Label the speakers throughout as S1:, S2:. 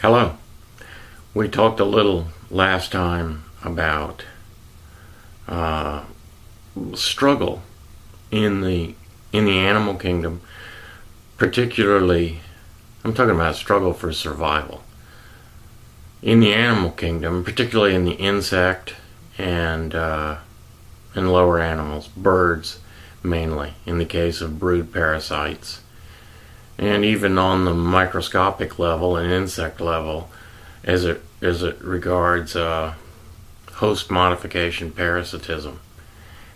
S1: Hello. We talked a little last time about struggle in the animal kingdom, particularly I'm talking about struggle for survival. In the animal kingdom, particularly in the insect and lower animals, birds mainly, in the case of brood parasites, and even on the microscopic level and insect level, as it regards host modification parasitism.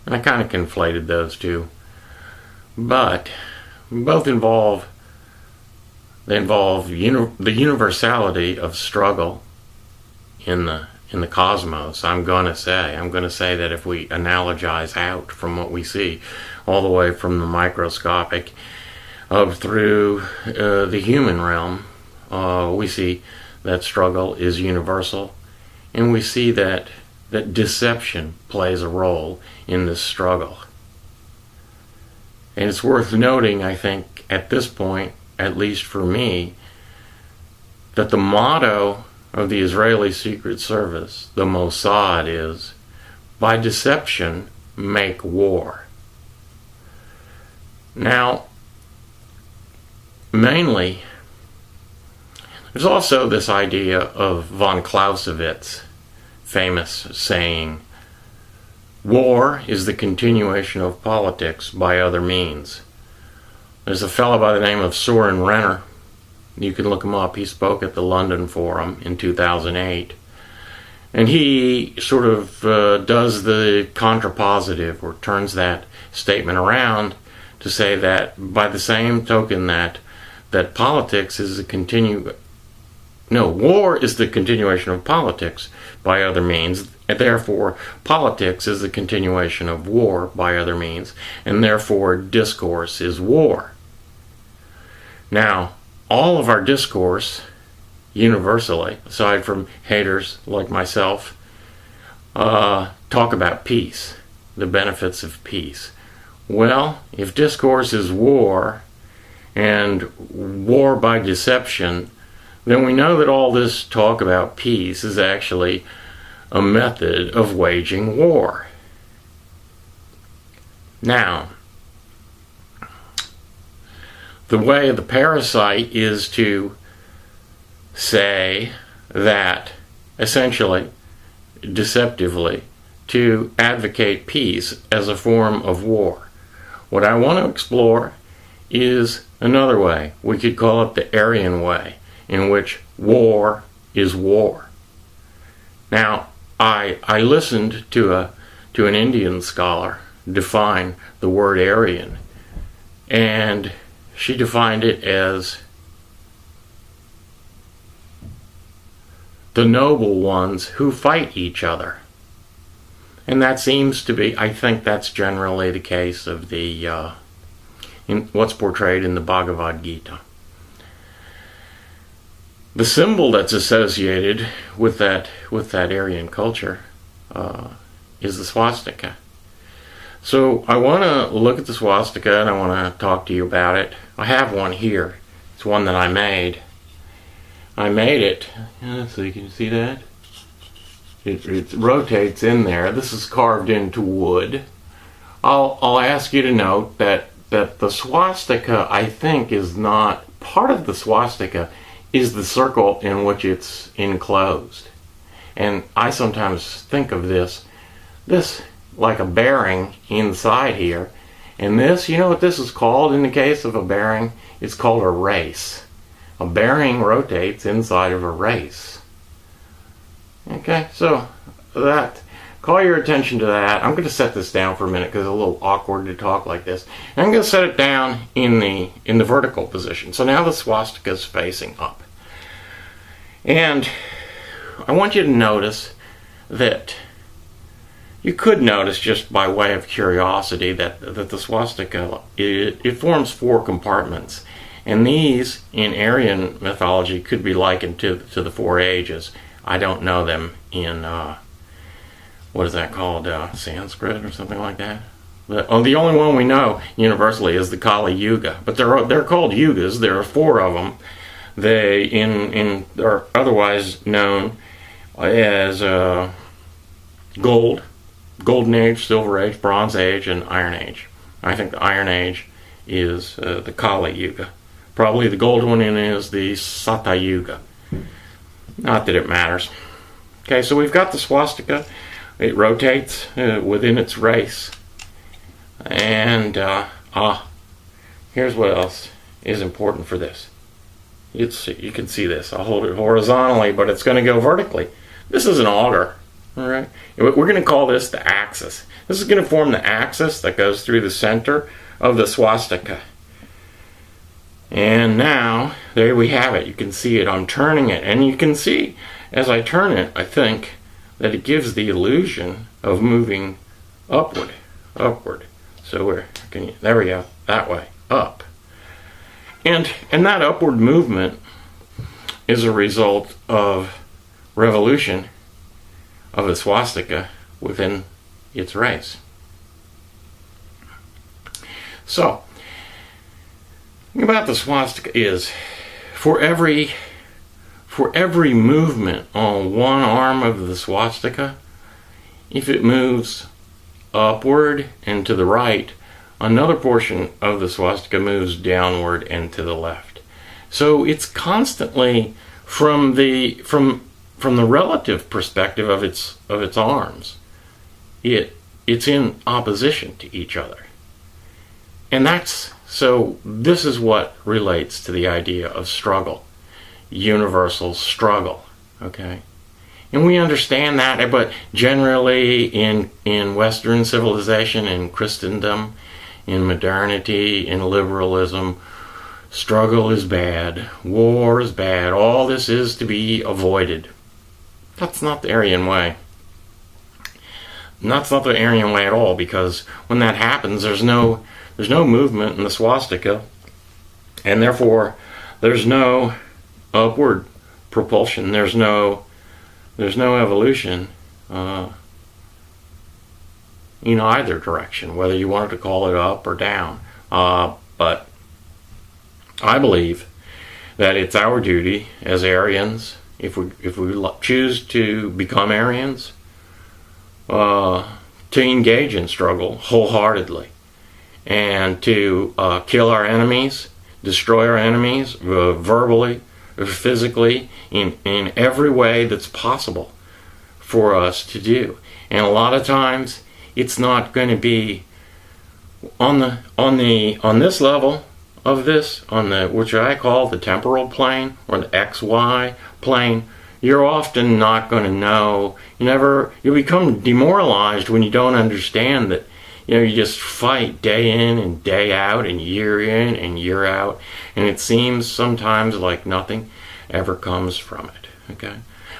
S1: And I kind of conflated those two, but both involve the universality of struggle in the cosmos. I'm going to say that if we analogize out from what we see, all the way from the microscopic up through the human realm, we see that struggle is universal, and we see that deception plays a role in this struggle. And it's worth noting, I think, at this point, at least for me, that the motto of the Israeli Secret Service, the Mossad, is, by deception, make war. Now, mainly, there's also this idea of von Clausewitz's famous saying, war is the continuation of politics by other means. There's a fellow by the name of Soren Renner. You can look him up. He spoke at the London Forum in 2008. And he sort of does the contrapositive, or turns that statement around to say that by the same token that politics is war is the continuation of politics by other means, and therefore politics is the continuation of war by other means, and therefore discourse is war. Now, all of our discourse, universally, aside from haters like myself, talk about peace, the benefits of peace. Well, if discourse is war, and war by deception, then we know that all this talk about peace is actually a method of waging war. Now, the way of the parasite is to say that, essentially, deceptively, to advocate peace as a form of war. What I want to explore is another way. We could call it the Aryan way, in which war is war. Now, I listened to an Indian scholar define the word Aryan, and she defined it as the noble ones who fight each other. And that seems to be, I think that's generally the case of in what's portrayed in the Bhagavad Gita. The symbol that's associated with that Aryan culture is the swastika. So I want to look at the swastika, and I want to talk to you about it. I have one here. It's one that I made. I made it. So you can see that? It rotates in there. This is carved into wood. I'll ask you to note that the swastika, I think, is not part of the swastika, is the circle in which it's enclosed. And I sometimes think of this like a bearing inside here. And this, you know what this is called in the case of a bearing? It's called a race. A bearing rotates inside of a race. Okay, so call your attention to that. I'm going to set this down for a minute because it's a little awkward to talk like this. And I'm going to set it down in the vertical position. So now the swastika is facing up. And I want you to notice that you could notice, just by way of curiosity, that the swastika, it forms 4 compartments. And these, in Aryan mythology, could be likened to the 4 ages. I don't know them in, what is that called, Sanskrit or something like that? The only one we know universally is the Kali Yuga. But they're called yugas. There are 4 of them. They are otherwise known as Golden Age, Silver Age, Bronze Age, and Iron Age. I think the Iron Age is the Kali Yuga. Probably the gold one is the Satya Yuga. Not that it matters. Okay, so we've got the swastika. It rotates within its race. And here's what else is important for this. You can see this. I'll hold it horizontally, but it's going to go vertically. This is an auger. All right. We're going to call this the axis. This is going to form the axis that goes through the center of the swastika. And now, there we have it. You can see it. I'm turning it. And you can see, as I turn it, I think that it gives the illusion of moving upward. So there we go. That way. Up. And that upward movement is a result of revolution of the swastika within its race. So, the thing about the swastika is, for every movement on one arm of the swastika, if it moves upward and to the right, another portion of the swastika moves downward and to the left. So it's constantly from the relative perspective of its arms, it's in opposition to each other. And this is what relates to the idea of struggle, universal struggle, okay? And we understand that, but generally in Western civilization, in Christendom, in modernity, in liberalism, struggle is bad, war is bad, all this is to be avoided. That's not the Aryan way. That's not the Aryan way at all, because when that happens, there's no movement in the swastika, and therefore there's no upward propulsion. There's no evolution in either direction, whether you wanted to call it up or down. But I believe that it's our duty as Aryans, if we choose to become Aryans, to engage in struggle wholeheartedly, and to kill our enemies, destroy our enemies verbally, or physically, in every way that's possible for us to do. And a lot of times it's not going to be on this level of this, which I call the temporal plane or the XY plane. You're often not going to know. You become demoralized when you don't understand that. You just fight day in and day out and year out, and it seems sometimes like nothing ever comes from it. Okay,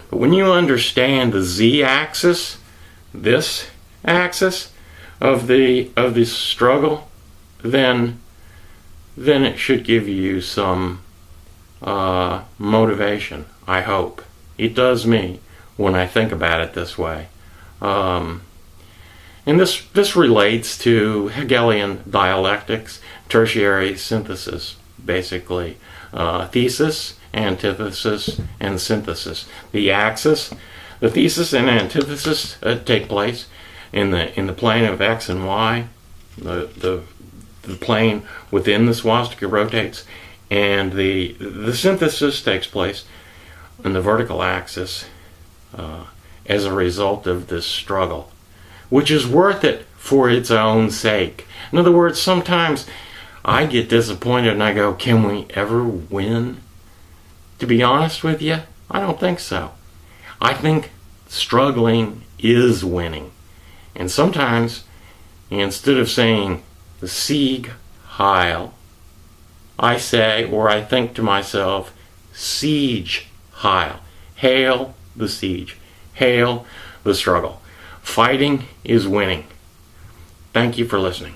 S1: but when you understand the Z-axis, this axis of the struggle, then it should give you some motivation. I hope it does me when I think about it this way. And this relates to Hegelian dialectics, tertiary synthesis, basically. Thesis, antithesis, and synthesis. The axis, the thesis and antithesis take place in the plane of X and Y. The plane within the swastika rotates, and the synthesis takes place in the vertical axis as a result of this struggle, which is worth it for its own sake. In other words, sometimes I get disappointed and I go, can we ever win? To be honest with you, I don't think so. I think struggling is winning. And sometimes, instead of saying the Sieg Heil, I say, or I think to myself, Siege Heil. Hail the siege. Hail the struggle. Fighting is winning. Thank you for listening.